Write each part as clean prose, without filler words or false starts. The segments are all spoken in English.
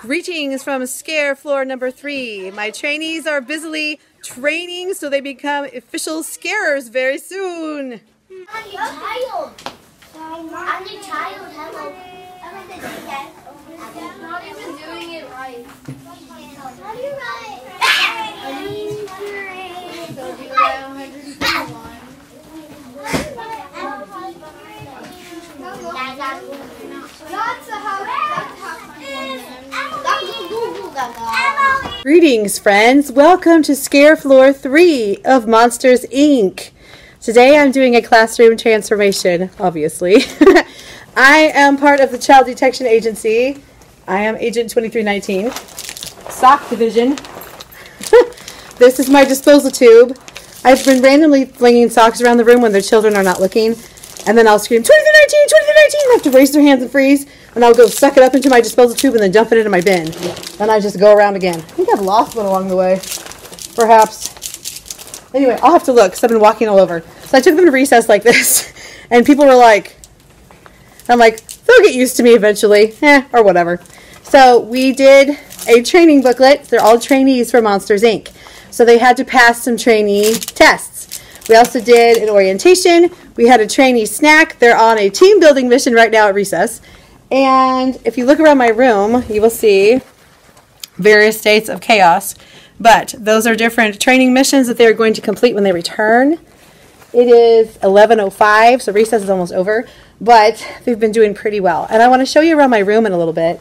Greetings from scare floor number 3. My trainees are busily training so they become official scarers very soon. I'm a child. I'm a child. Hello. I'm not even doing it right. How do you write? Greetings, friends. Welcome to Scare Floor 3 of Monsters, Inc. Today I'm doing a classroom transformation, obviously. I am part of the Child Detection Agency. I am Agent 2319. Sock Division. This is my disposal tube. I've been randomly flinging socks around the room when the children are not looking. And then I'll scream, 2319, 2319! They have to raise their hands and freeze. And I'll go suck it up into my disposal tube and then dump it into my bin. And I just go around again. I think I've lost one along the way. Perhaps. Anyway, I'll have to look because I've been walking all over. So I took them to recess like this. And people were like, I'm like, they'll get used to me eventually. Or whatever. So we did a training booklet. They're all trainees for Monsters, Inc. So they had to pass some trainee tests. We also did an orientation. We had a trainee snack. They're on a team building mission right now at recess. And if you look around my room, you will see various states of chaos. But those are different training missions that they're going to complete when they return. It is 11:05, so recess is almost over. But they've been doing pretty well. And I want to show you around my room in a little bit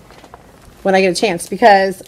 when I get a chance, because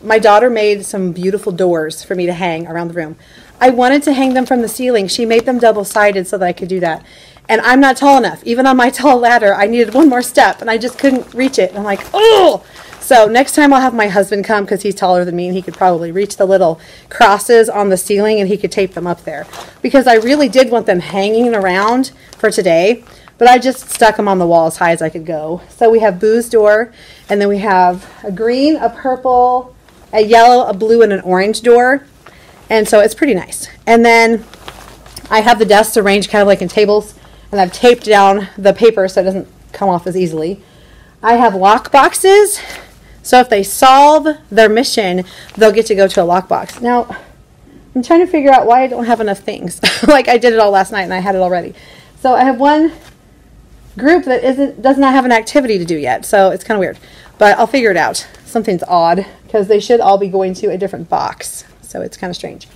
my daughter made some beautiful doors for me to hang around the room. I wanted to hang them from the ceiling. She made them double-sided so that I could do that. And I'm not tall enough. Even on my tall ladder, I needed one more step, and I just couldn't reach it. And I'm like, oh! So next time I'll have my husband come, because he's taller than me, and he could probably reach the little crosses on the ceiling, and he could tape them up there. Because I really did want them hanging around for today, but I just stuck them on the wall as high as I could go. So we have Boo's door, and then we have a green, a purple, a yellow, a blue, and an orange door. And so it's pretty nice. And then I have the desks arranged kind of like in tables, and I've taped down the paper so it doesn't come off as easily. I have lock boxes, so if they solve their mission, they'll get to go to a lockbox. Now, I'm trying to figure out why I don't have enough things. Like I did it all last night and I had it already. So I have one group that does not have an activity to do yet, so it's kind of weird. But I'll figure it out. Something's odd, because they should all be going to a different box. So it's kind of strange.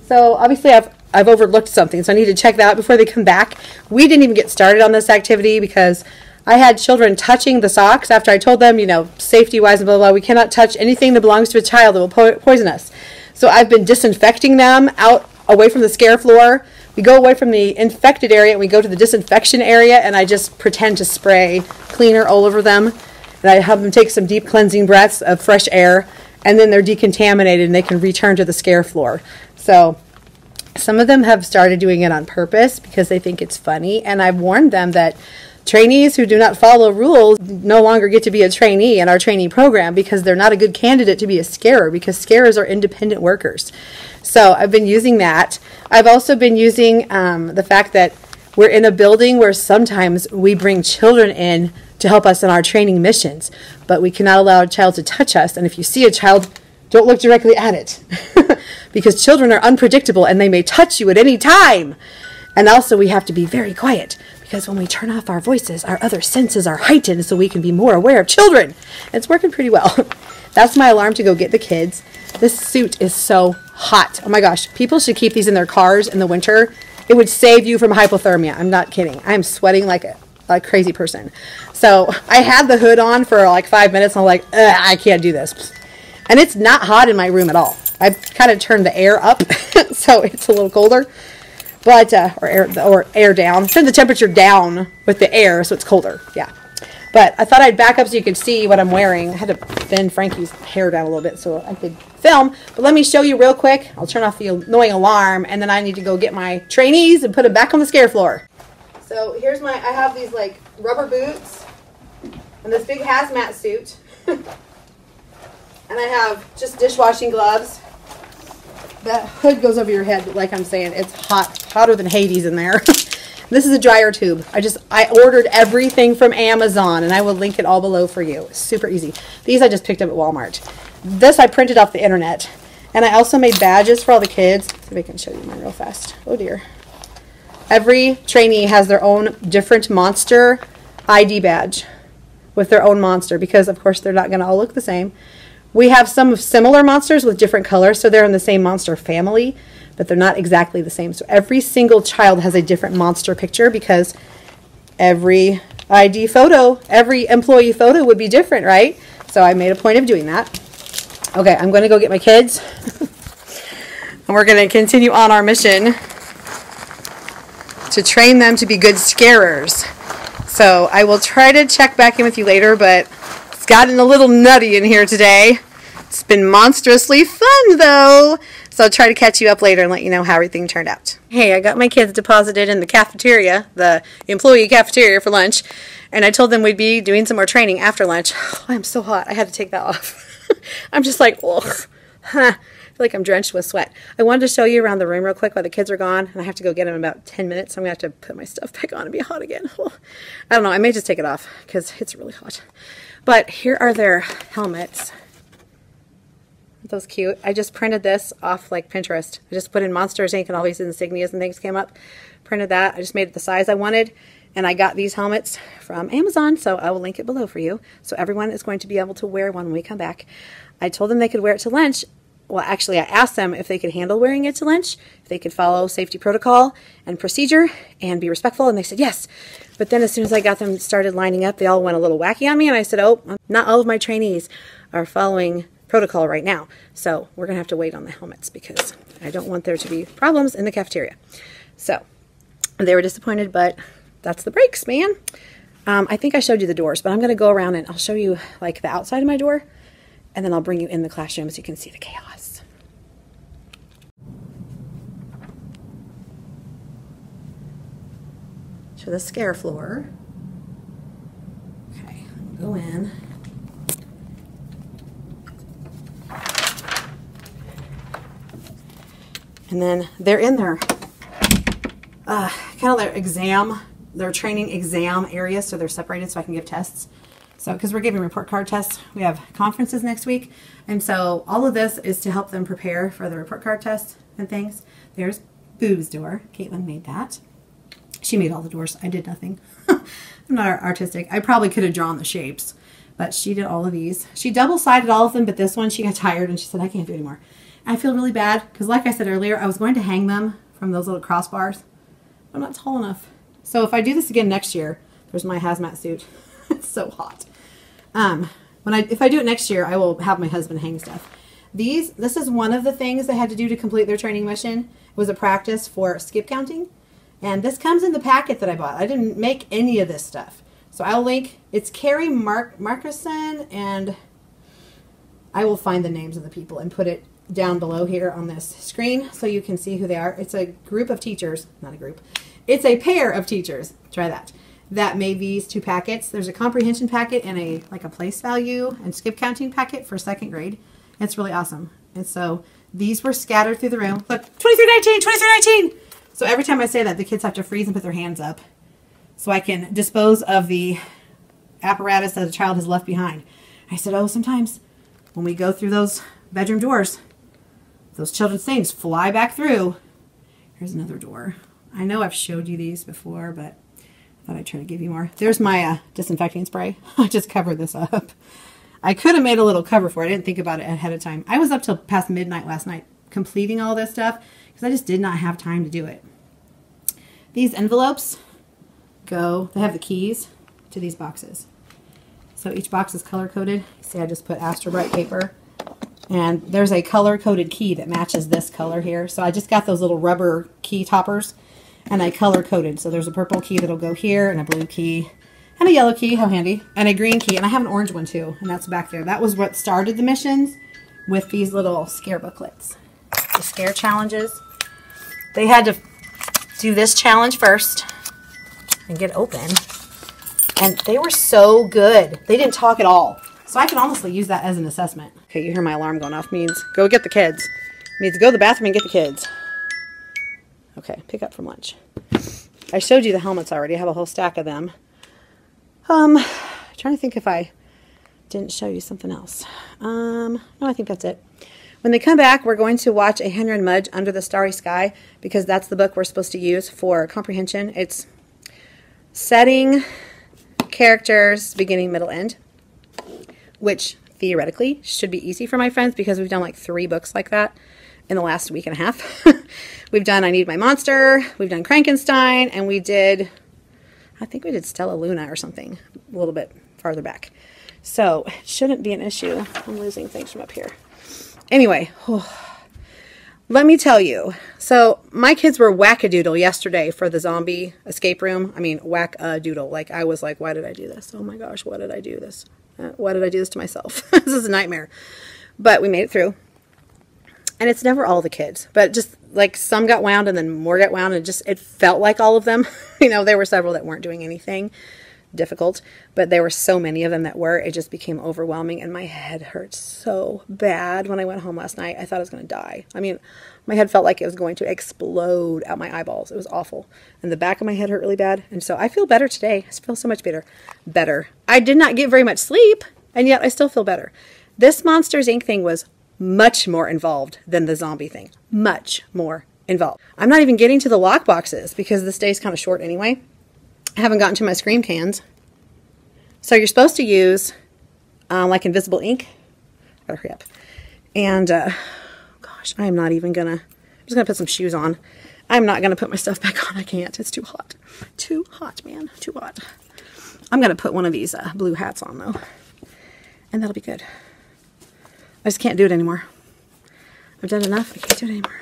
So obviously I've overlooked something, so I need to check that out before they come back. We didn't even get started on this activity because I had children touching the socks after I told them, you know, safety-wise and blah, blah, blah, we cannot touch anything that belongs to a child that will poison us. So I've been disinfecting them out away from the scare floor. We go away from the infected area and we go to the disinfection area, and I just pretend to spray cleaner all over them. And I have them take some deep cleansing breaths of fresh air, and then they're decontaminated and they can return to the scare floor. So some of them have started doing it on purpose because they think it's funny, and I've warned them that trainees who do not follow rules no longer get to be a trainee in our trainee program because they're not a good candidate to be a scarer, because scarers are independent workers. So I've been using that. I've also been using the fact that we're in a building where sometimes we bring children in to help us in our training missions, but we cannot allow a child to touch us. And if you see a child, don't look directly at it because children are unpredictable and they may touch you at any time. And also we have to be very quiet because when we turn off our voices, our other senses are heightened so we can be more aware of children. It's working pretty well. That's my alarm to go get the kids. This suit is so hot. Oh my gosh, people should keep these in their cars in the winter. It would save you from hypothermia. I'm not kidding. I'm sweating like a crazy person. So I had the hood on for like 5 minutes and I'm like, I can't do this. And it's not hot in my room at all. I've kind of turned the air up so it's a little colder, but or air down. Turn the temperature down with the air so it's colder. Yeah. But I thought I'd back up so you could see what I'm wearing. I had to bend Frankie's hair down a little bit so I could film. But let me show you real quick. I'll turn off the annoying alarm, and then I need to go get my trainees and put them back on the scare floor. So here's I have these like rubber boots and this big hazmat suit. And I have just dishwashing gloves. That hood goes over your head, but like I'm saying, it's hot, hotter than Hades in there. This is a dryer tube. I ordered everything from Amazon, and I will link it all below for you. It's super easy. These I just picked up at Walmart. This I printed off the internet. And I also made badges for all the kids. See if I can show you mine real fast. Oh dear. Every trainee has their own different monster ID badge with their own monster, because of course they're not going to all look the same. We have some of similar monsters with different colors, so they're in the same monster family, but they're not exactly the same. So every single child has a different monster picture, because every ID photo, every employee photo would be different, right? So I made a point of doing that. Okay, I'm going to go get my kids, and we're going to continue on our mission to train them to be good scarers. So I will try to check back in with you later, but it's gotten a little nutty in here today. It's been monstrously fun, though. So I'll try to catch you up later and let you know how everything turned out. Hey, I got my kids deposited in the cafeteria, the employee cafeteria for lunch, and I told them we'd be doing some more training after lunch. Oh, I'm so hot. I had to take that off. I'm just like, ugh. I feel like I'm drenched with sweat. I wanted to show you around the room real quick while the kids are gone, and I have to go get them in about 10 minutes, so I'm going to have to put my stuff back on and be hot again. I don't know. I may just take it off because it's really hot. But here are their helmets. Aren't those cute? I just printed this off like Pinterest. I just put in Monsters Inc. and all these insignias and things came up. Printed that. I just made it the size I wanted. And I got these helmets from Amazon, so I will link it below for you. So everyone is going to be able to wear one when we come back. I told them they could wear it to lunch. Well, actually, I asked them if they could handle wearing it to lunch, if they could follow safety protocol and procedure and be respectful, and they said yes. But then as soon as I got them started lining up, they all went a little wacky on me, and I said, oh, not all of my trainees are following protocol right now. So we're going to have to wait on the helmets because I don't want there to be problems in the cafeteria. So they were disappointed, but that's the breaks, man. I think I showed you the doors, but I'm going to go around and I'll show you like the outside of my door, and then I'll bring you in the classroom so you can see the chaos. So the scare floor. Okay, go in. And then they're in there, kind of their exam, their training exam area, so they're separated so I can give tests. So, because we're giving report card tests, we have conferences next week, and so all of this is to help them prepare for the report card tests and things. There's Boob's door. Caitlin made that. She made all the doors. I did nothing. I'm not artistic. I probably could have drawn the shapes, but she did all of these. She double-sided all of them, but this one she got tired and she said, I can't do it anymore. I feel really bad because, like I said earlier, I was going to hang them from those little crossbars. I'm not tall enough. So if I do this again next year, there's my hazmat suit. It's so hot. If I do it next year, I will have my husband hang stuff. This is one of the things they had to do to complete their training mission. It was a practice for skip counting. And this comes in the packet that I bought. I didn't make any of this stuff. So I'll link. It's Kori, Markussen, and I will find the names of the people and put it down below here on this screen so you can see who they are. It's a group of teachers, not a group. It's a pair of teachers, try that made these two packets. There's a comprehension packet and a place value and skip counting packet for 2nd grade. It's really awesome. And so these were scattered through the room. Look, 2319, 2319. So every time I say that, the kids have to freeze and put their hands up so I can dispose of the apparatus that a child has left behind. I said, oh, sometimes when we go through those bedroom doors, those children's things fly back through. Here's another door. I know I've showed you these before, but I thought I'd try to give you more. There's my disinfecting spray. I just covered this up. I could have made a little cover for it. I didn't think about it ahead of time. I was up till past midnight last night completing all this stuff because I just did not have time to do it. These envelopes they have the keys to these boxes. So each box is color-coded. See, I just put Astro Bright paper. And there's a color-coded key that matches this color here. So I just got those little rubber key toppers, and I color-coded. So there's a purple key that'll go here, and a blue key, and a yellow key, how handy, and a green key. And I have an orange one too, and that's back there. That was what started the missions with these little scare booklets. The scare challenges. They had to do this challenge first and get open. And they were so good. They didn't talk at all. So I can honestly use that as an assessment. Okay, you hear my alarm going off. Means go get the kids. Means go to the bathroom and get the kids. Okay, pick up from lunch. I showed you the helmets already. I have a whole stack of them. Trying to think if I didn't show you something else. No, I think that's it. When they come back, we're going to watch A Henry and Mudge Under the Starry Sky, because that's the book we're supposed to use for comprehension. It's setting, characters, beginning, middle, end, which theoretically should be easy for my friends because we've done like 3 books like that in the last week and a half. We've done I Need My Monster, we've done Frankenstein, and we did, I think we did Stella Luna or something a little bit farther back. So it shouldn't be an issue. I'm losing things from up here. Anyway, let me tell you. So my kids were whack-a-doodle yesterday for the zombie escape room. I mean, whack-a-doodle. Like, I was like, why did I do this? Oh my gosh, why did I do this? Why did I do this to myself? This is a nightmare. But we made it through. And it's never all the kids, but just like some got wound and then more got wound, and it felt like all of them. You know, there were several that weren't doing anything difficult, but there were so many of them that were. It just became overwhelming, and my head hurt so bad when I went home last night. I thought I was going to die. I mean, my head felt like it was going to explode out my eyeballs. It was awful. And the back of my head hurt really bad. And so I feel better today. I feel so much better. I did not get very much sleep, and yet I still feel better. This Monsters, Inc. thing was much more involved than the zombie thing. Much more involved. I'm not even getting to the lock boxes because this day's kind of short anyway. I haven't gotten to my scream cans. So you're supposed to use like invisible ink. Gotta hurry up. And gosh, I am not even gonna, I'm just gonna put some shoes on. I'm not gonna put my stuff back on. I can't. It's too hot. Too hot, man. Too hot. I'm gonna put one of these blue hats on though. And that'll be good. I just can't do it anymore. I've done enough. I can't do it anymore.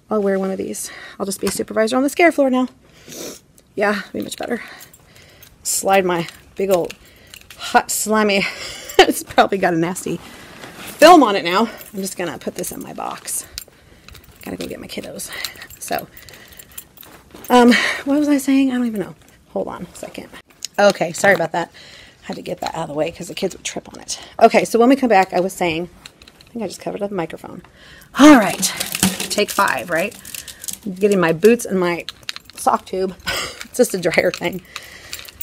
I'll wear one of these. I'll just be a supervisor on the scare floor now. Yeah, it'll be much better. Slide my big old hot slimy. It's probably got a nasty film on it now. I'm just gonna put this in my box. Gotta go get my kiddos. So, what was I saying? I don't even know. Hold on a second. Okay, sorry about that. Had to get that out of the way because the kids would trip on it. Okay, so when we come back, I was saying, I think I just covered up the microphone. All right, take 5, right? I'm getting my boots and my sock tube. It's just a dryer thing.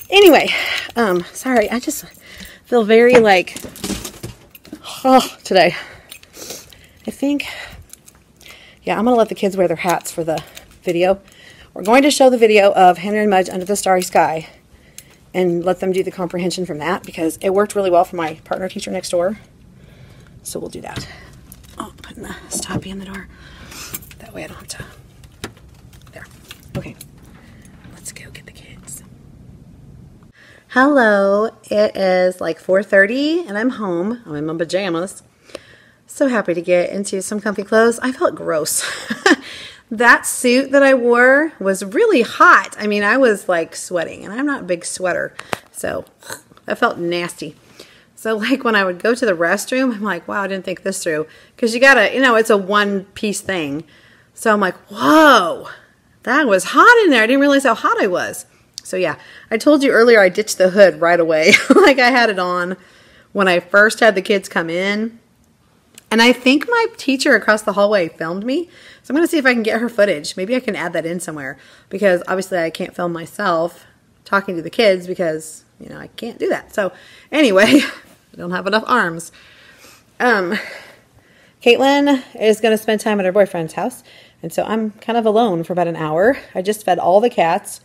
Anyway, sorry, I just feel very like, today. I think, yeah, I'm going to let the kids wear their hats for the video. We're going to show the video of Henry and Mudge Under the Starry Sky and let them do the comprehension from that because it worked really well for my partner teacher next door. So we'll do that. Oh, putting the stoppie in the door. That way I don't have to. There. Okay. Let's go get the kids. Hello. It is like 4:30 and I'm home. I'm in my pajamas. So happy to get into some comfy clothes. I felt gross. That suit that I wore was really hot. I mean, I was like sweating, and I'm not a big sweater, so that felt nasty. So like when I would go to the restroom, I'm like, wow, I didn't think this through. Because you gotta, you know, it's a one-piece thing. So I'm like, whoa, that was hot in there. I didn't realize how hot I was. So yeah, I told you earlier I ditched the hood right away. Like I had it on when I first had the kids come in. And I think my teacher across the hallway filmed me. So I'm going to see if I can get her footage. Maybe I can add that in somewhere. Because obviously I can't film myself talking to the kids because, you know, I can't do that. So anyway, I don't have enough arms. Caitlin is going to spend time at her boyfriend's house. And so I'm kind of alone for about an hour. I just fed all the cats.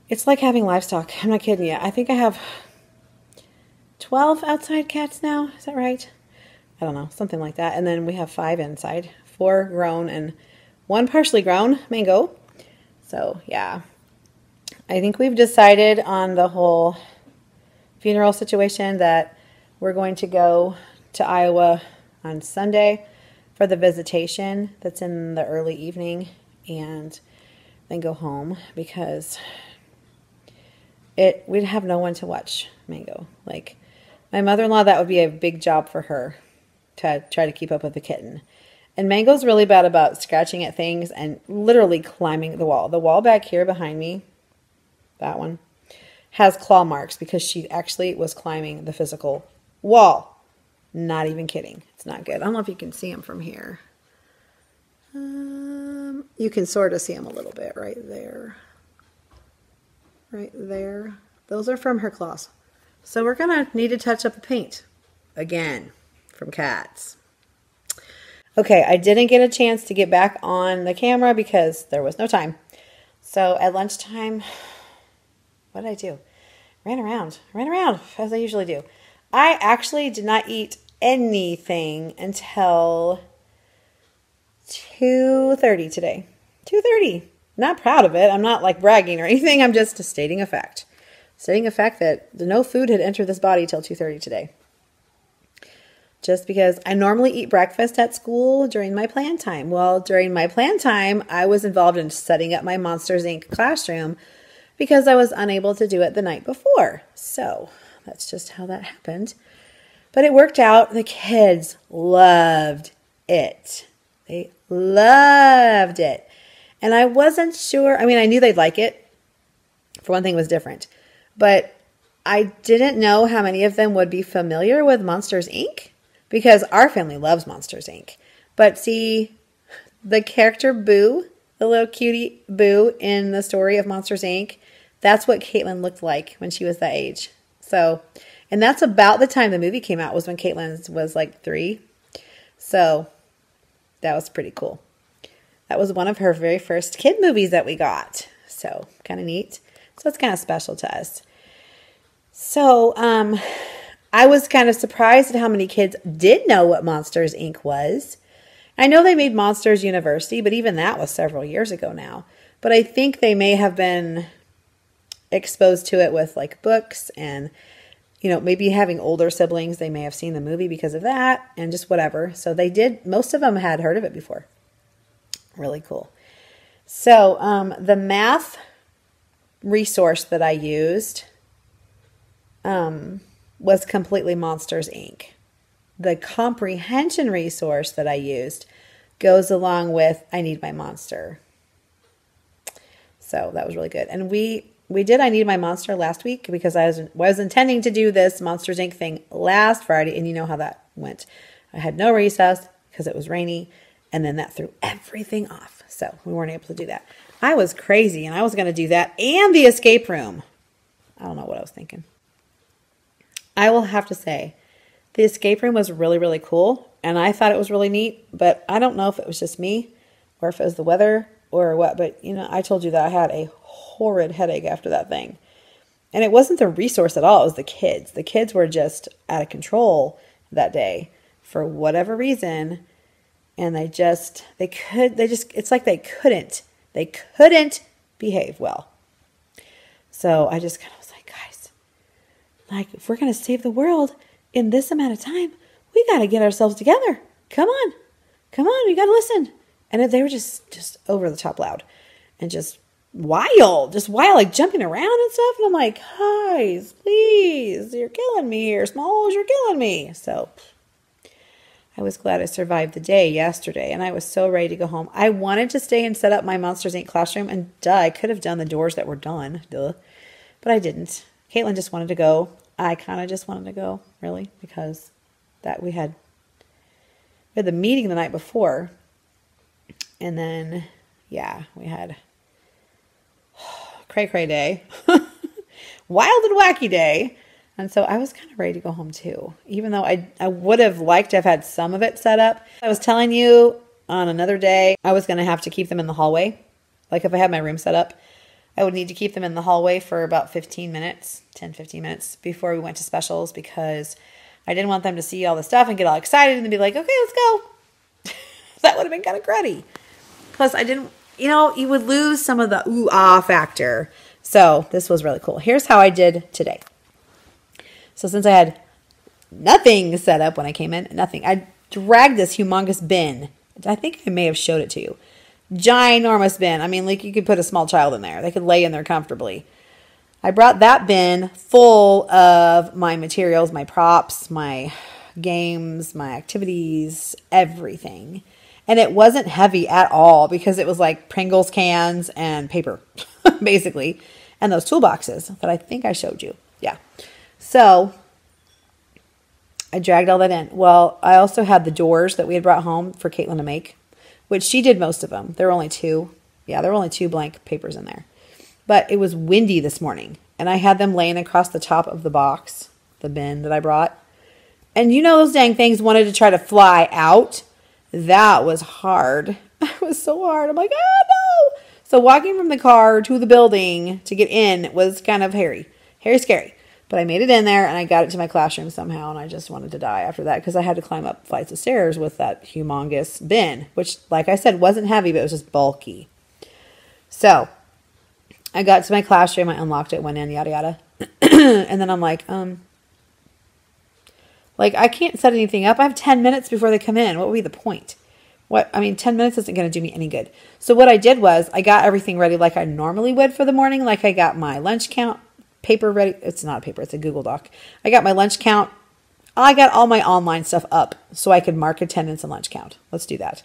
It's like having livestock. I'm not kidding you. I think I have 12 outside cats now. Is that right? I don't know, something like that. And then we have 5 inside, 4 grown and 1 partially grown, Mango. So yeah, I think we've decided on the whole funeral situation that we're going to go to Iowa on Sunday for the visitation that's in the early evening and then go home because we'd have no one to watch Mango. Like my mother-in-law, that would be a big job for her to try to keep up with the kitten. And Mango's really bad about scratching at things and literally climbing the wall. The wall back here behind me, that one, has claw marks because she actually was climbing the physical wall. Not even kidding. It's not good. I don't know if you can see them from here. You can sort of see them a little bit right there. right there. Those are from her claws. So we're gonna need to touch up the paint again from cats. Okay, I didn't get a chance to get back on the camera because there was no time. So at lunchtime, what did I do? Ran around as I usually do. I actually did not eat anything until 2:30 today. 2:30. Not proud of it. I'm not like bragging or anything. I'm just stating a fact. Stating a fact that no food had entered this body till 2:30 today. Just because I normally eat breakfast at school during my plan time. Well, during my plan time, I was involved in setting up my Monsters, Inc. classroom because I was unable to do it the night before. So that's just how that happened. But it worked out. The kids loved it. They loved it. And I wasn't sure. I mean, I knew they'd like it. For one thing, it was different. But I didn't know how many of them would be familiar with Monsters, Inc. Because our family loves Monsters, Inc. But see, the character Boo, the little cutie Boo in the story of Monsters, Inc., that's what Caitlin looked like when she was that age. So, and that's about the time the movie came out, was when Caitlin was like 3. So, that was pretty cool. That was one of her very first kid movies that we got. So, kind of neat. So, it's kind of special to us. So, I was kind of surprised at how many kids did know what Monsters, Inc. was. I know they made Monsters University, but even that was several years ago now. But I think they may have been exposed to it with like books and, you know, maybe having older siblings. They may have seen the movie because of that and just whatever. So they did, most of them had heard of it before. Really cool. So the math resource that I used was completely Monsters, Inc. The comprehension resource that I used goes along with I Need My Monster. So that was really good. And we did I Need My Monster last week because I was intending to do this Monsters, Inc. thing last Friday, and you know how that went. I had no recess because it was rainy, and then that threw everything off. So we weren't able to do that. I was crazy, and I was going to do that and the escape room. I don't know what I was thinking. I will have to say, the escape room was really, really cool, and I thought it was really neat, but I don't know if it was just me or if it was the weather or what, but, you know, I told you that I had a horrid headache after that thing, and it wasn't the resource at all. It was the kids. The kids were just out of control that day for whatever reason, and it's like they couldn't behave well. So I just kind of was like, guys, like, if we're going to save the world in this amount of time, we got to get ourselves together. Come on, we got to listen. And they were just over the top loud and just wild, like jumping around and stuff. And I'm like, guys, please, you're killing me here. Smalls, you're killing me. So I was glad I survived the day yesterday, and I was so ready to go home. I wanted to stay and set up my Monsters, Inc. classroom, and I could have done the doors that were done, but I didn't. Caitlin just wanted to go. I kind of just wanted to go, really, because that we had the meeting the night before, and then, yeah, we had cray-cray day, wild and wacky day, and so I was kind of ready to go home too, even though I would have liked to have had some of it set up. I was telling you on another day, I was going to have to keep them in the hallway. Like if I had my room set up, I would need to keep them in the hallway for about 15 minutes, 10, 15 minutes before we went to specials, because I didn't want them to see all the stuff and get all excited and be like, okay, let's go. That would have been kind of cruddy. Plus I didn't, you would lose some of the ooh-ah factor. So this was really cool. Here's how I did today. So since I had nothing set up when I came in, nothing, I dragged this humongous bin. I think I may have showed it to you. Ginormous bin. I mean, like you could put a small child in there. They could lay in there comfortably. I brought that bin full of my materials, my props, my games, my activities, everything. And it wasn't heavy at all because it was like Pringles cans and paper, basically. And those toolboxes that I think I showed you. Yeah. So I dragged all that in. Well, I also had the doors that we had brought home for Caitlin to make, which she did most of them. There were only 2. Yeah, there were only 2 blank papers in there. but it was windy this morning. And I had them laying across the top of the box, the bin that I brought. And you know those dang things wanted to try to fly out. That was hard. It was so hard. I'm like, oh no. So walking from the car to the building to get in was kind of hairy. Hairy scary. But I made it in there and I got it to my classroom somehow. And I just wanted to die after that because I had to climb up flights of stairs with that humongous bin. Which, like I said, wasn't heavy, but it was just bulky. So I got to my classroom. I unlocked it, went in, yada, yada. And then I'm like, I can't set anything up. I have 10 minutes before they come in. What would be the point? 10 minutes isn't going to do me any good. So what I did was I got everything ready like I normally would for the morning. Like I got my lunch count paper ready. It's not a paper. It's a Google Doc. I got my lunch count. I got all my online stuff up so I could mark attendance and lunch count. Let's do that.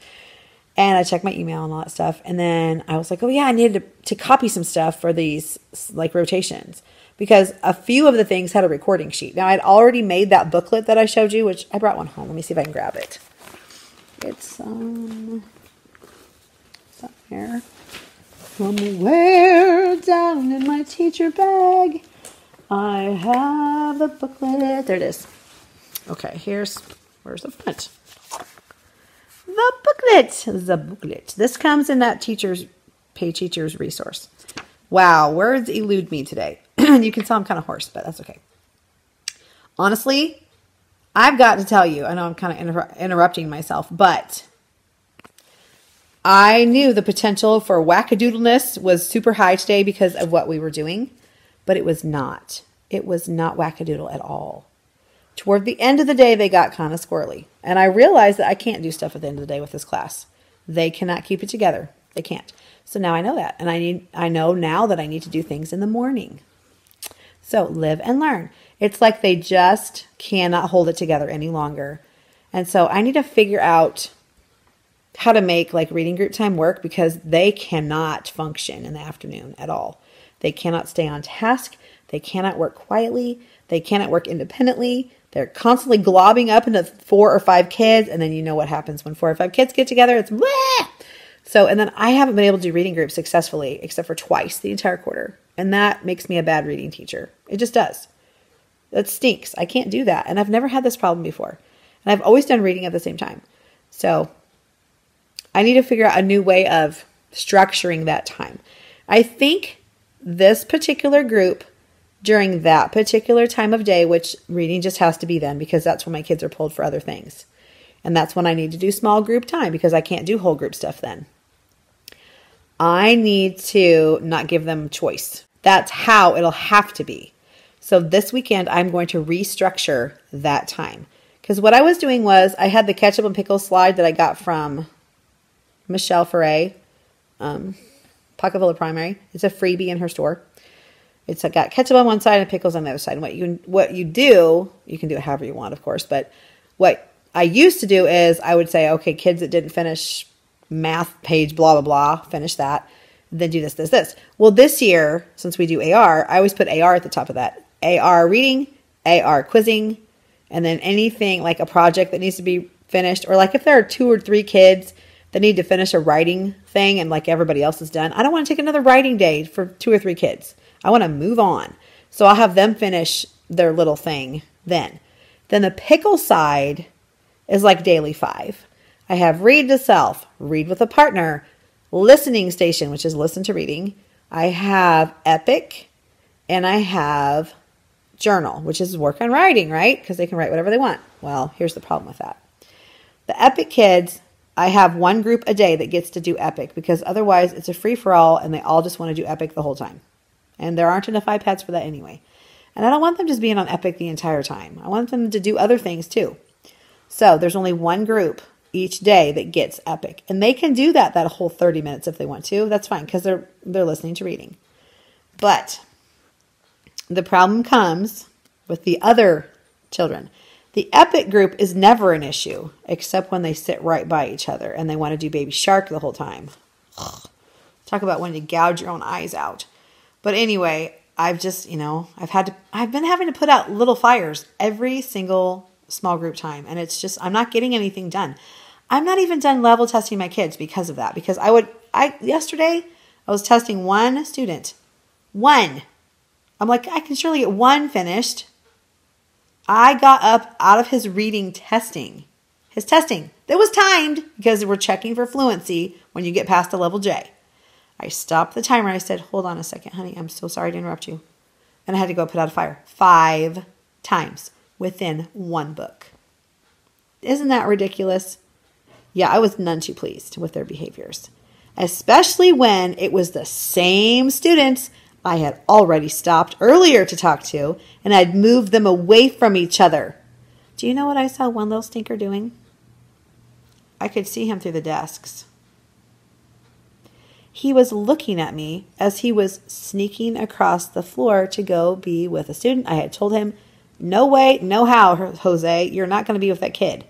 And I checked my email and all that stuff. And then I was like, oh yeah, I needed to copy some stuff for these like rotations. Because a few of the things had a recording sheet. Now, I'd already made that booklet that I showed you, which I brought one home. Let me see if I can grab it. It's somewhere down in my teacher bag. I have the booklet. There it is. Okay, where's the front? The booklet. This comes in that teacher's resource. Wow, words elude me today. You can tell I'm kind of hoarse, but that's okay. Honestly, I've got to tell you, I know I'm kind of interrupting myself, but I knew the potential for wackadoodleness was super high today because of what we were doing, but it was not. It was not wackadoodle at all. Toward the end of the day, they got kind of squirrely, and I realized that I can't do stuff at the end of the day with this class. They cannot keep it together. They can't. So now I know that, and I know now that I need to do things in the morning. So live and learn. It's like they just cannot hold it together any longer. And so I need to figure out how to make like reading group time work because they cannot function in the afternoon at all. They cannot stay on task. They cannot work quietly. They cannot work independently. They're constantly globbing up into 4 or 5 kids. And then you know what happens when 4 or 5 kids get together. It's bleh! So, and then I haven't been able to do reading groups successfully except for twice the entire quarter. And that makes me a bad reading teacher. It just does. That stinks. I can't do that. And I've never had this problem before. And I've always done reading at the same time. So I need to figure out a new way of structuring that time. I think this particular group during that particular time of day, which reading just has to be then because that's when my kids are pulled for other things. And that's when I need to do small group time because I can't do whole group stuff then. I need to not give them choice. That's how it'll have to be. So this weekend, I'm going to restructure that time. Because what I was doing was I had the ketchup and pickle slide that I got from Michelle Ferre, Pocketville Primary. It's a freebie in her store. It's got ketchup on one side and pickles on the other side. And what you do, you can do it however you want, of course. But what I used to do is I would say, okay, kids that didn't finish math page, blah, blah, blah, finish that. Then do this, this, this. Well, this year, since we do AR, I always put AR at the top of that. AR reading, AR quizzing, and then anything like a project that needs to be finished. Or like if there are 2 or 3 kids that need to finish a writing thing and like everybody else is done, I don't want to take another writing day for 2 or 3 kids. I want to move on. So I'll have them finish their little thing then. Then the pickle side is like daily 5. I have read to self, read with a partner, listening station, which is listen to reading. I have epic, and I have journal, which is work on writing, right? Because they can write whatever they want. Well, here's the problem with that. The epic kids, I have one group a day that gets to do epic because otherwise it's a free-for-all and they all just want to do epic the whole time. And there aren't enough iPads for that anyway. And I don't want them just being on epic the entire time. I want them to do other things too. So there's only one group each day that gets epic. And they can do that whole 30 minutes if they want to. That's fine because they're listening to reading. But the problem comes with the other children. The epic group is never an issue except when they sit right by each other and they want to do Baby Shark the whole time. Ugh. Talk about wanting to gouge your own eyes out. But anyway, I've just, I've been having to put out little fires every single small group time. And it's just, I'm not getting anything done. I'm not even done level testing my kids because of that. Because yesterday I was testing one student 1. I'm like, I can surely get 1 finished. I got up out of his reading testing. His testing. That was timed because we're checking for fluency when you get past a level J. I stopped the timer. I said, hold on a second, honey. I'm so sorry to interrupt you. And I had to go put out a fire 5 times within 1 book. Isn't that ridiculous? Yeah, I was none too pleased with their behaviors, especially when it was the same students I had already stopped earlier to talk to, and I'd moved them away from each other. Do you know what I saw one little stinker doing? I could see him through the desks. He was looking at me as he was sneaking across the floor to go be with a student. I had told him, no way, no how, Jose, you're not going to be with that kid.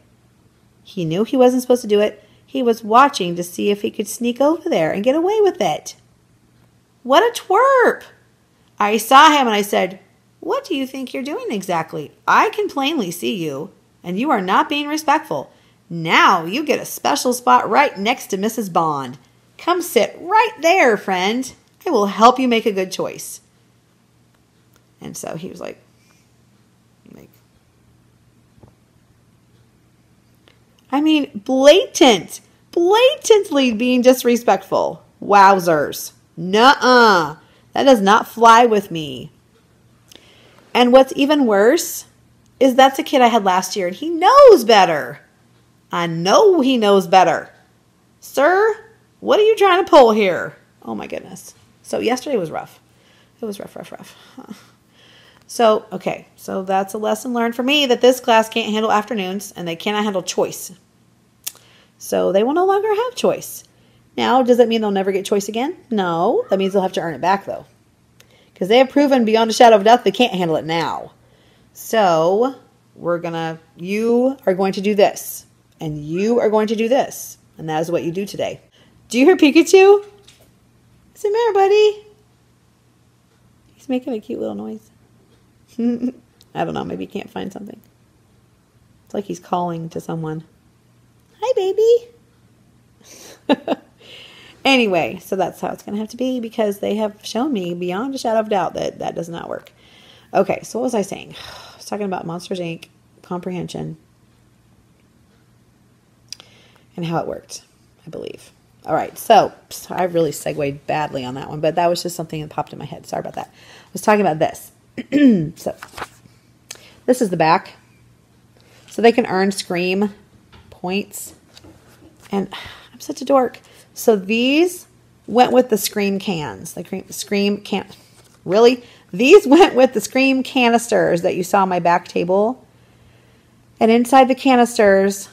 He knew he wasn't supposed to do it. He was watching to see if he could sneak over there and get away with it. What a twerp! I saw him and I said, what do you think you're doing exactly? I can plainly see you, and you are not being respectful. Now you get a special spot right next to Mrs. Bond. Come sit right there, friend. I will help you make a good choice. And so he was like, I mean, blatantly being disrespectful. Wowzers. Nuh-uh. That does not fly with me. And what's even worse is that's a kid I had last year, and he knows better. I know he knows better. Sir, what are you trying to pull here? Oh, my goodness. So yesterday was rough. It was rough. Huh. So, okay. So that's a lesson learned for me that this class can't handle afternoons, and they cannot handle choice. So they will no longer have choice. Now, does that mean they'll never get choice again? No. That means they'll have to earn it back, though. Because they have proven beyond a shadow of a doubt they can't handle it now. So, you are going to do this. And you are going to do this. And that is what you do today. Do you hear Pikachu? What's the matter, buddy? He's making a cute little noise. I don't know. Maybe he can't find something. It's like he's calling to someone. Hi, baby. Anyway, so that's how it's going to have to be because they have shown me beyond a shadow of doubt that that does not work. Okay, so what was I saying? I was talking about Monsters, Inc., Comprehension, and how it worked, I believe. All right, so I really segued badly on that one, but that was just something that popped in my head. Sorry about that. I was talking about this. So this is the back. So they can earn Scream points. And I'm such a dork. So these went with the Scream cans. The Scream can. Really? These went with the Scream canisters that you saw on my back table. And inside the canisters,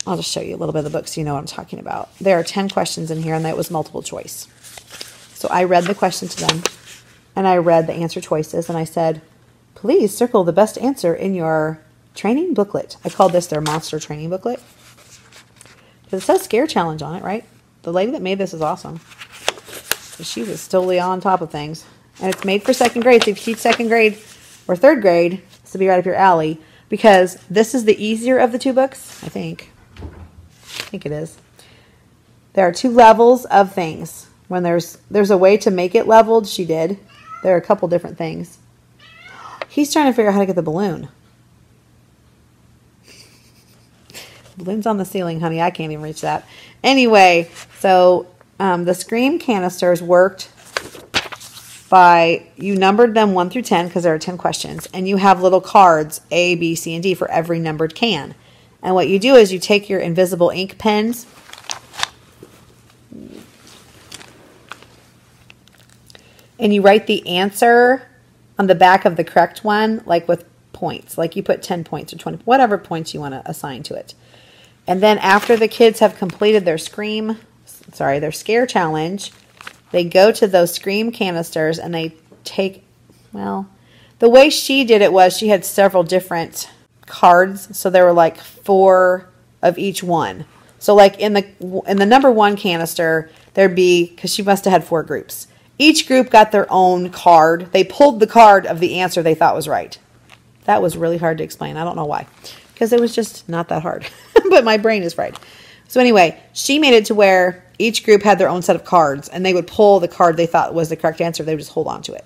I'll just show you a little bit of the book so you know what I'm talking about. There are 10 questions in here, and that was multiple choice. So I read the question to them, and I read the answer choices, and I said, please circle the best answer in your training booklet. I called this their monster training booklet. Because it says scare challenge on it, right? The lady that made this is awesome. She was totally on top of things. And it's made for second grade. So if you teach second grade or third grade, this will be right up your alley. Because this is the easier of the 2 books, I think. I think it is. There are 2 levels of things. When there's a way to make it leveled, she did. There are a couple different things. He's trying to figure out how to get the balloon. Balloon's on the ceiling, honey. I can't even reach that. Anyway, so the Scream canisters worked by, you numbered them 1 through 10 because there are 10 questions. And you have little cards, A, B, C, and D for every numbered can. And what you do is you take your invisible ink pens and you write the answer on the back of the correct one, like with points. Like you put 10 points or 20, whatever points you want to assign to it. And then after the kids have completed their their scare challenge, they go to those Scream canisters and they take, well, the way she did it was she had several different cards. So there were like 4 of each one. So like in the number 1 canister, there'd be, because she must have had 4 groups. Each group got their own card. They pulled the card of the answer they thought was right. That was really hard to explain. I don't know why. Because it was just not that hard. But my brain is fried. So anyway, she made it to where each group had their own set of cards, and they would pull the card they thought was the correct answer. They would just hold on to it.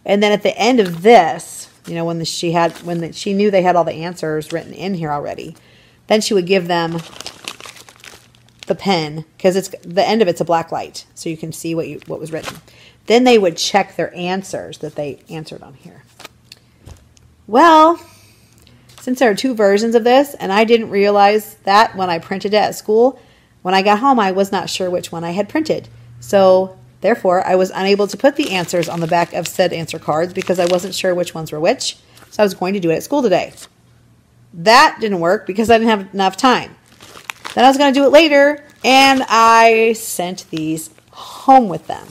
And then at the end of this, you know, when she knew they had all the answers written in here already, then she would give them the pen, because it's the end of it's a black light, so you can see what was written. Then they would check their answers that they answered on here. Well, since there are 2 versions of this, and I didn't realize that when I printed it at school, when I got home, I was not sure which one I had printed. So, therefore, I was unable to put the answers on the back of said answer cards because I wasn't sure which ones were which. So I was going to do it at school today. That didn't work because I didn't have enough time. Then I was going to do it later, and I sent these home with them.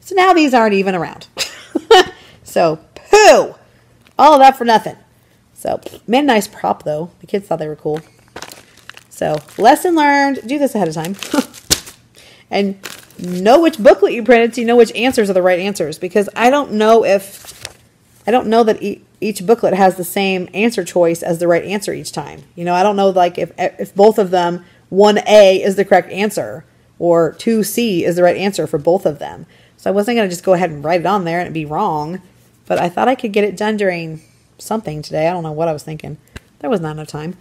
So now these aren't even around. So, poo! All of that for nothing. So, made a nice prop, though. The kids thought they were cool. So, lesson learned. Do this ahead of time. And know which booklet you printed so you know which answers are the right answers. Because I don't know that each booklet has the same answer choice as the right answer each time. You know, I don't know, like, if both of them, 1A is the correct answer, or 2C is the right answer for both of them. So I wasn't going to just go ahead and write it on there and it'd be wrong. But I thought I could get it done during something today. I don't know what I was thinking. There was not enough time.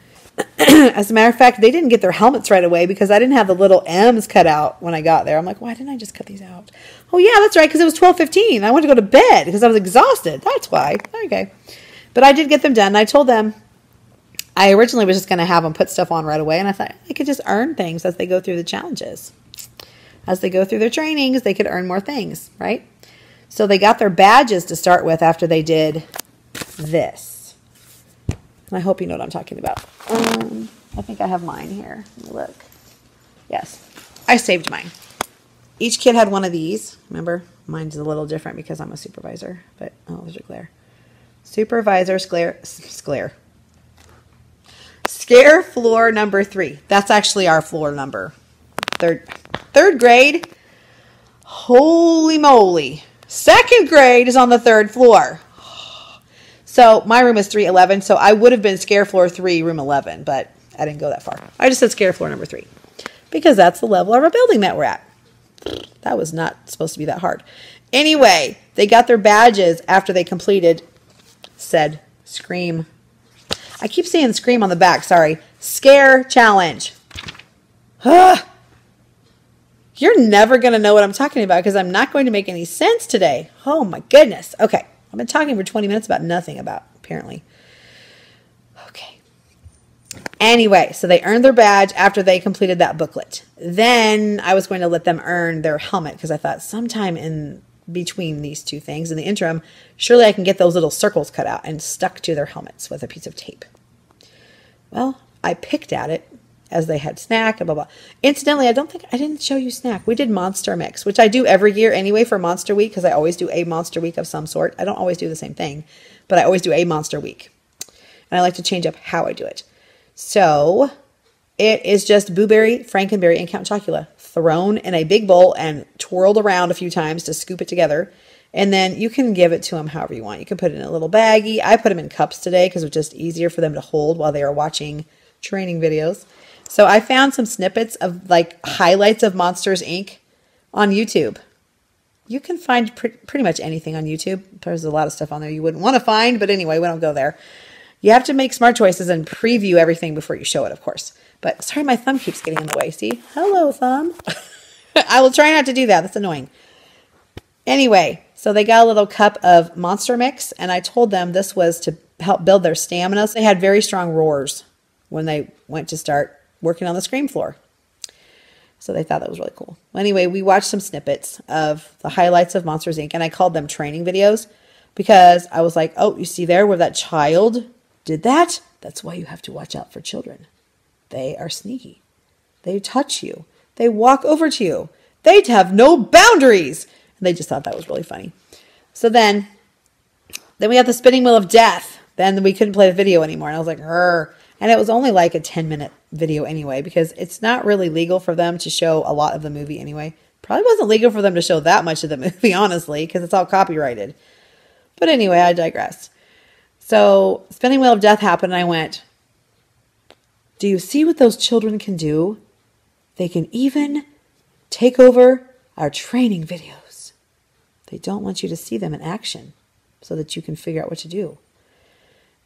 As a matter of fact, they didn't get their helmets right away because I didn't have the little M's cut out when I got there. I'm like, why didn't I just cut these out? Oh, yeah, that's right, because it was 12:15. I wanted to go to bed because I was exhausted. That's why. Okay. But I did get them done. I told them I originally was just going to have them put stuff on right away, and I thought they could just earn things as they go through the challenges. As they go through their trainings, they could earn more things, right? So they got their badges to start with after they did this. And I hope you know what I'm talking about. I think I have mine here. Let me look. Yes, I saved mine. Each kid had one of these. Remember, mine's a little different because I'm a supervisor. But, oh, there's a glare. Supervisor Scare floor number 3. That's actually our floor number. Third grade. Holy moly. 2nd grade is on the 3rd floor. So my room is 311, so I would have been Scare Floor 3, room 11, but I didn't go that far. I just said Scare Floor number 3 because that's the level of our building that we're at. That was not supposed to be that hard. Anyway, they got their badges after they completed said Scream. I keep saying Scream on the back, sorry. Scare Challenge. You're never going to know what I'm talking about because I'm not going to make any sense today. Oh my goodness. Okay. I've been talking for 20 minutes about nothing apparently. Okay. Anyway, so they earned their badge after they completed that booklet. Then I was going to let them earn their helmet because I thought sometime in between these two things, in the interim, surely I can get those little circles cut out and stuck to their helmets with a piece of tape. Well, I picked at it as they had snack and blah, blah. Incidentally, I didn't show you snack. We did Monster Mix, which I do every year anyway for Monster Week because I always do a Monster Week of some sort. I don't always do the same thing, but I always do a Monster Week. And I like to change up how I do it. So it is just blueberry, frankenberry, and Count Chocula thrown in a big bowl and twirled around a few times to scoop it together. And then you can give it to them however you want. You can put it in a little baggie. I put them in cups today because it was just easier for them to hold while they are watching training videos. So I found some snippets of like highlights of Monsters, Inc. on YouTube. You can find pretty much anything on YouTube. There's a lot of stuff on there you wouldn't want to find, but anyway, we don't go there. You have to make smart choices and preview everything before you show it, of course. But sorry, my thumb keeps getting in the way. See? Hello, thumb. I will try not to do that. That's annoying. Anyway, so they got a little cup of Monster Mix, and I told them this was to help build their stamina. So they had very strong roars when they went to start working on the Scream floor. So they thought that was really cool. Well, anyway, we watched some snippets of the highlights of Monsters, Inc. And I called them training videos because I was like, oh, you see there where that child did that? That's why you have to watch out for children. They are sneaky. They touch you. They walk over to you. They have no boundaries. And they just thought that was really funny. So then we had the spinning wheel of death. Then we couldn't play the video anymore. And I was like, Rrr. And it was only like a 10-minute video anyway, because it's not really legal for them to show a lot of the movie anyway. Probably wasn't legal for them to show that much of the movie, honestly, because it's all copyrighted. But anyway, I digress. So spinning wheel of death happened, and I went, do you see what those children can do? They can even take over our training videos. They don't want you to see them in action so that you can figure out what to do.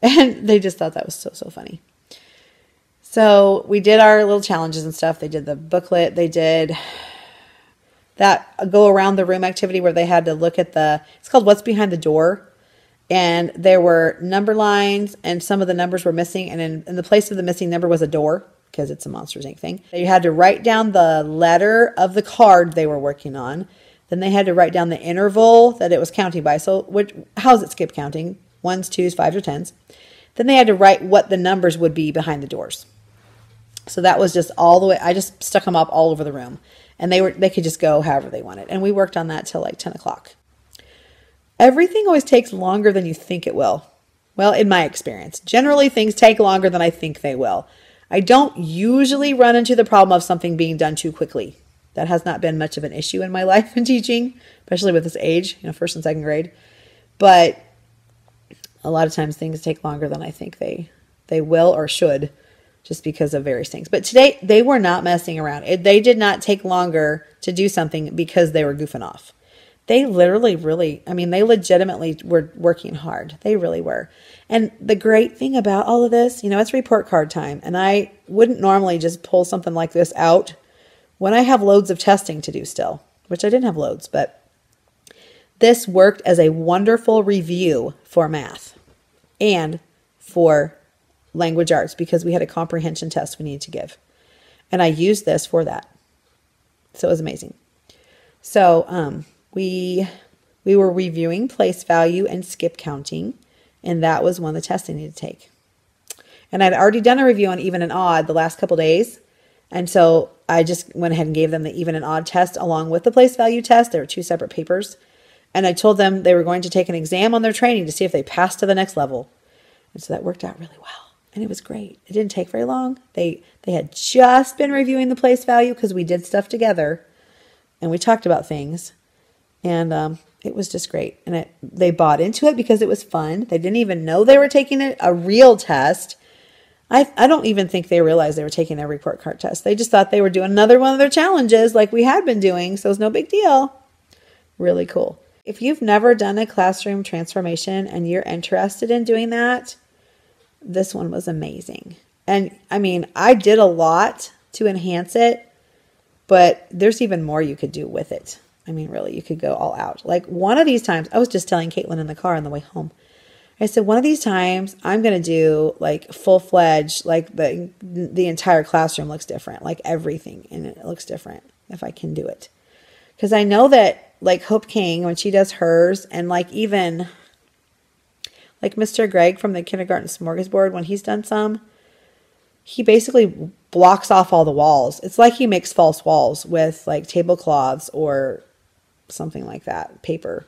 And they just thought that was so funny. So we did our little challenges and stuff. They did the booklet. They did that go around the room activity where they had to look at it's called What's Behind the Door. And there were number lines and some of the numbers were missing. And in the place of the missing number was a door because it's a Monsters Inc. thing. You had to write down the letter of the card they were working on. Then they had to write down the interval that it was counting by. So how is it skip counting? 1s, 2s, 5s, or 10s. Then they had to write what the numbers would be behind the doors. So that was just all the way. I just stuck them up all over the room. And they could just go however they wanted. And we worked on that till like 10 o'clock. Everything always takes longer than you think it will. Well, in my experience, generally things take longer than I think they will. I don't usually run into the problem of something being done too quickly. That has not been much of an issue in my life in teaching, especially with this age, first and second grade. But a lot of times things take longer than I think they will or should, just because of various things. But today, they were not messing around. They did not take longer to do something because they were goofing off. They literally they legitimately were working hard. They really were. And the great thing about all of this, it's report card time. And I wouldn't normally just pull something like this out when I have loads of testing to do still, which I didn't have loads, but this worked as a wonderful review for math and for language arts because we had a comprehension test we needed to give. And I used this for that. So it was amazing. So we were reviewing place value and skip counting, and that was one of the tests I needed to take. And I'd already done a review on even and odd the last couple days, and so I just went ahead and gave them the even and odd test along with the place value test. There were 2 separate papers. And I told them they were going to take an exam on their training to see if they passed to the next level. And so that worked out really well. And it was great. It didn't take very long. They had just been reviewing the place value because we did stuff together. And we talked about things. And it was just great. And they bought into it because it was fun. They didn't even know they were taking a real test. I don't even think they realized they were taking their report card test. They just thought they were doing another one of their challenges like we had been doing. So it was no big deal. Really cool. If you've never done a classroom transformation and you're interested in doing that, this one was amazing. And I did a lot to enhance it, but there's even more you could do with it. Really, you could go all out. Like one of these times, I was just telling Caitlin in the car on the way home. I said, one of these times I'm going to do like full-fledged, like the entire classroom looks different, like everything in it looks different if I can do it. Because I know that like Hope King, when she does hers, and like even like Mr. Greg from the Kindergarten Smorgasbord, when he's done some, he basically blocks off all the walls. It's like he makes false walls with like tablecloths or something like that, paper.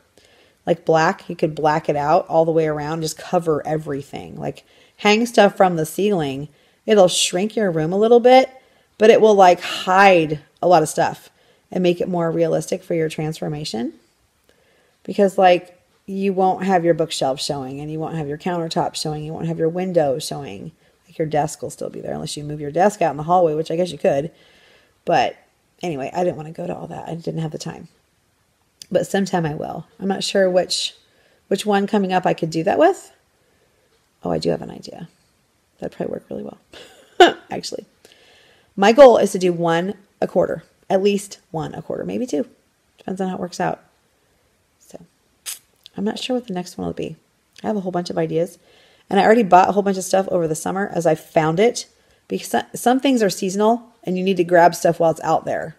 Like black, you could black it out all the way around, just cover everything. Like hang stuff from the ceiling. It'll shrink your room a little bit, but it will like hide a lot of stuff and make it more realistic for your transformation. Because like you won't have your bookshelf showing, and you won't have your countertop showing, you won't have your windows showing. Like your desk will still be there unless you move your desk out in the hallway, which I guess you could. But anyway, I didn't want to go to all that. I didn't have the time. But sometime I will. I'm not sure which one coming up I could do that with. Oh, I do have an idea. That'd probably work really well. Actually, my goal is to do 1 a quarter. At least 1 a quarter, maybe 2. Depends on how it works out. So I'm not sure what the next one will be. I have a whole bunch of ideas. And I already bought a whole bunch of stuff over the summer as I found it. Because some things are seasonal and you need to grab stuff while it's out there.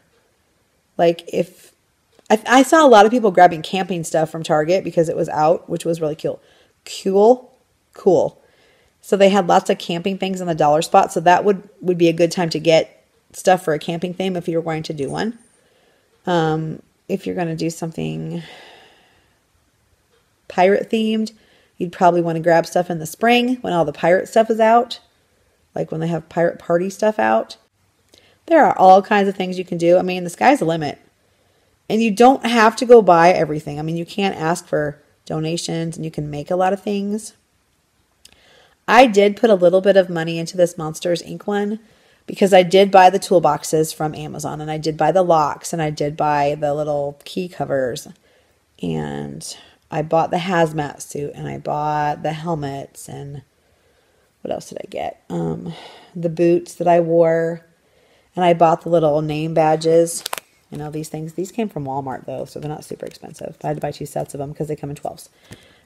Like if I saw a lot of people grabbing camping stuff from Target because it was out, which was really cool. Cool. So they had lots of camping things in the dollar spot. So that would be a good time to get stuff for a camping theme if you're going to do one. If you're going to do something pirate themed, you'd probably want to grab stuff in the spring when all the pirate stuff is out. Like when they have pirate party stuff out. There are all kinds of things you can do. The sky's the limit. And you don't have to go buy everything. You can't ask for donations and you can make a lot of things. I did put a little bit of money into this Monsters Inc. one, because I did buy the toolboxes from Amazon, and I did buy the locks, and I did buy the little key covers, and I bought the hazmat suit, and I bought the helmets, and what else did I get? The boots that I wore, and I bought the little name badges. You know, these things. These came from Walmart, though, so they're not super expensive. I had to buy 2 sets of them because they come in 12s.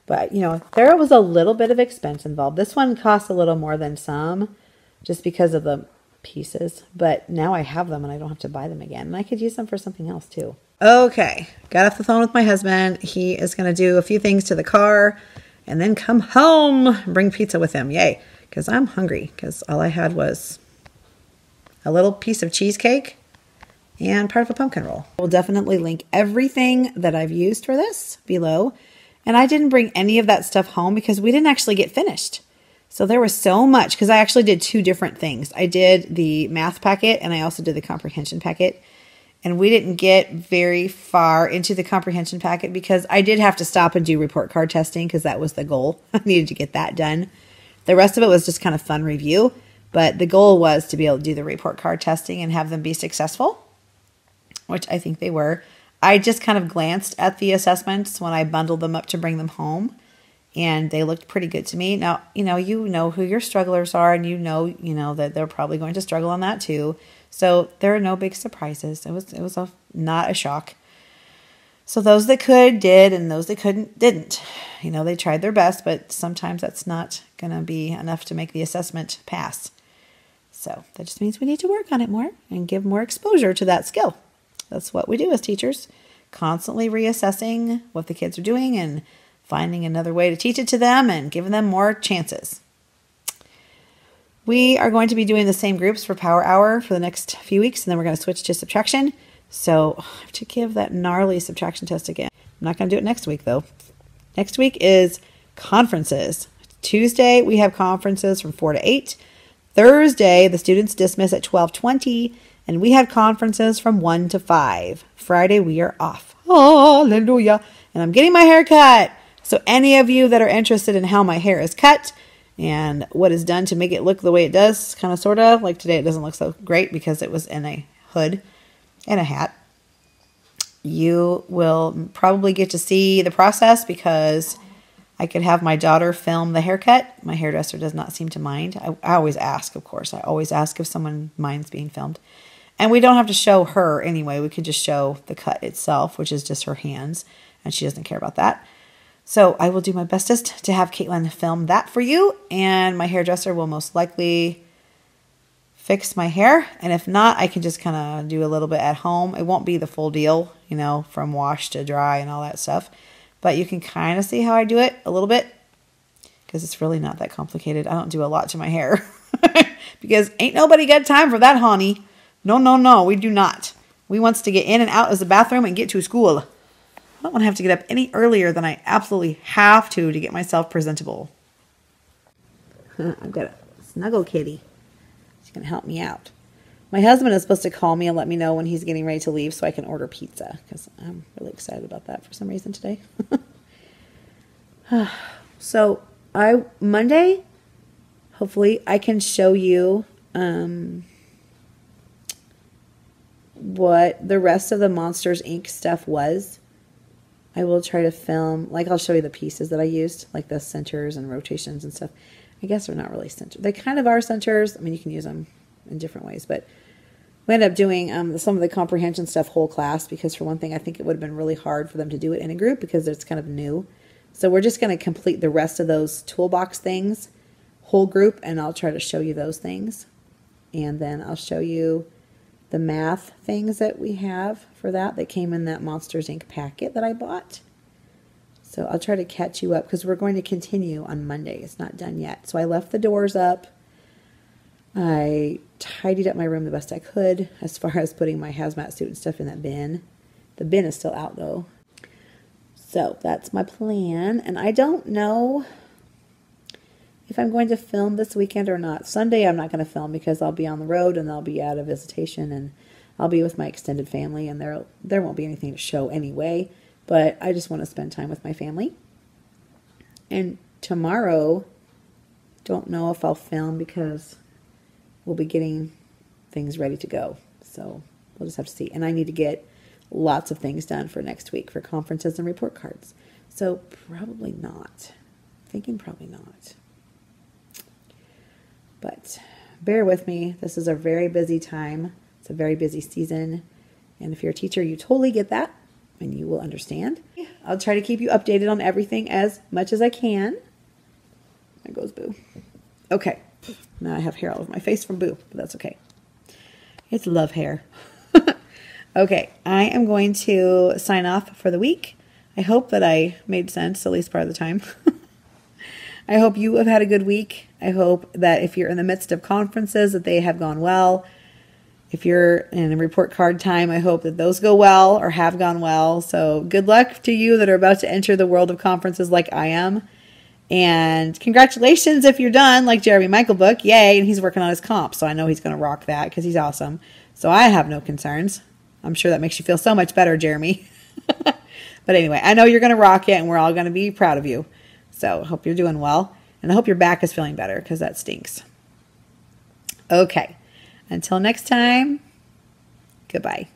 But, you know, there was a little bit of expense involved. This one cost a little more than some just because of the pieces. But now I have them and I don't have to buy them again. And I could use them for something else, too. Okay, got off the phone with my husband. He is going to do a few things to the car and then come home and bring pizza with him. Yay, because I'm hungry because all I had was a little piece of cheesecake and part of a pumpkin roll. We'll definitely link everything that I've used for this below. And I didn't bring any of that stuff home because we didn't actually get finished. So there was so much because I actually did 2 different things. I did the math packet and I also did the comprehension packet. And we didn't get very far into the comprehension packet because I did have to stop and do report card testing because that was the goal. I needed to get that done. The rest of it was just kind of fun review. But the goal was to be able to do the report card testing and have them be successful, which I think they were. I just kind of glanced at the assessments when I bundled them up to bring them home, and they looked pretty good to me. Now, you know who your strugglers are, and you know that they're probably going to struggle on that too. So there are no big surprises. It was not a shock. So those that could did, and those that couldn't didn't. You know, they tried their best, but sometimes that's not going to be enough to make the assessment pass. So that just means we need to work on it more and give more exposure to that skill. That's what we do as teachers, constantly reassessing what the kids are doing and finding another way to teach it to them and giving them more chances. We are going to be doing the same groups for Power Hour for the next few weeks, and then we're going to switch to subtraction. So I have to give that gnarly subtraction test again. I'm not going to do it next week, though. Next week is conferences. Tuesday, we have conferences from 4 to 8. Thursday, the students dismiss at 12:20. And we have conferences from 1 to 5. Friday, we are off. Hallelujah. And I'm getting my hair cut. So any of you that are interested in how my hair is cut and what is done to make it look the way it does, kind of, sort of, like today it doesn't look so great because it was in a hood and a hat. You will probably get to see the process because I could have my daughter film the haircut. My hairdresser does not seem to mind. I always ask, of course. I always ask if someone minds being filmed. And we don't have to show her anyway. We could just show the cut itself, which is just her hands. And she doesn't care about that. So I will do my bestest to have Caitlin film that for you. And my hairdresser will most likely fix my hair. And if not, I can just kind of do a little bit at home. It won't be the full deal, you know, from wash to dry and all that stuff. But you can kind of see how I do it a little bit. Because it's really not that complicated. I don't do a lot to my hair. Because ain't nobody got time for that, honey. No, we do not. We wants to get in and out of the bathroom and get to school. I don't want to have to get up any earlier than I absolutely have to get myself presentable. I've got a snuggle kitty. She's going to help me out. My husband is supposed to call me and let me know when he's getting ready to leave so I can order pizza. Because I'm really excited about that for some reason today. So, Monday, hopefully, I can show you what the rest of the Monsters Inc. stuff was. I will try to film, like I'll show you the pieces that I used, like the centers and rotations and stuff. I guess they're not really centers. They kind of are centers. I mean, you can use them in different ways, but we ended up doing some of the comprehension stuff whole class because for one thing, I think it would have been really hard for them to do it in a group because it's kind of new. So we're just going to complete the rest of those toolbox things, whole group, and I'll try to show you those things. And then I'll show you the math things that we have for that came in that Monsters Inc. packet that I bought. So I'll try to catch you up because we're going to continue on Monday. It's not done yet. So I left the doors up. I tidied up my room the best I could as far as putting my hazmat suit and stuff in that bin. The bin is still out though. So that's my plan. And I don't know if I'm going to film this weekend or not. Sunday I'm not going to film because I'll be on the road and I'll be out of visitation and I'll be with my extended family and there won't be anything to show anyway. But I just want to spend time with my family. And tomorrow, don't know if I'll film because we'll be getting things ready to go. So we'll just have to see. And I need to get lots of things done for next week for conferences and report cards. So probably not. Thinking probably not. But bear with me. This is a very busy time. It's a very busy season. And if you're a teacher, you totally get that and you will understand. I'll try to keep you updated on everything as much as I can. There goes Boo. Okay. Now I have hair all over my face from Boo, but that's okay. It's love hair. Okay, I am going to sign off for the week. I hope that I made sense at least part of the time. I hope you have had a good week. I hope that if you're in the midst of conferences that they have gone well. If you're in a report card time, I hope that those go well or have gone well. So good luck to you that are about to enter the world of conferences like I am. And congratulations if you're done, like Jeremy Michael Book. Yay, and he's working on his comp, so I know he's going to rock that because he's awesome. So I have no concerns. I'm sure that makes you feel so much better, Jeremy. But anyway, I know you're going to rock it, and we're all going to be proud of you. So I hope you're doing well, and I hope your back is feeling better because that stinks. Okay, until next time, goodbye.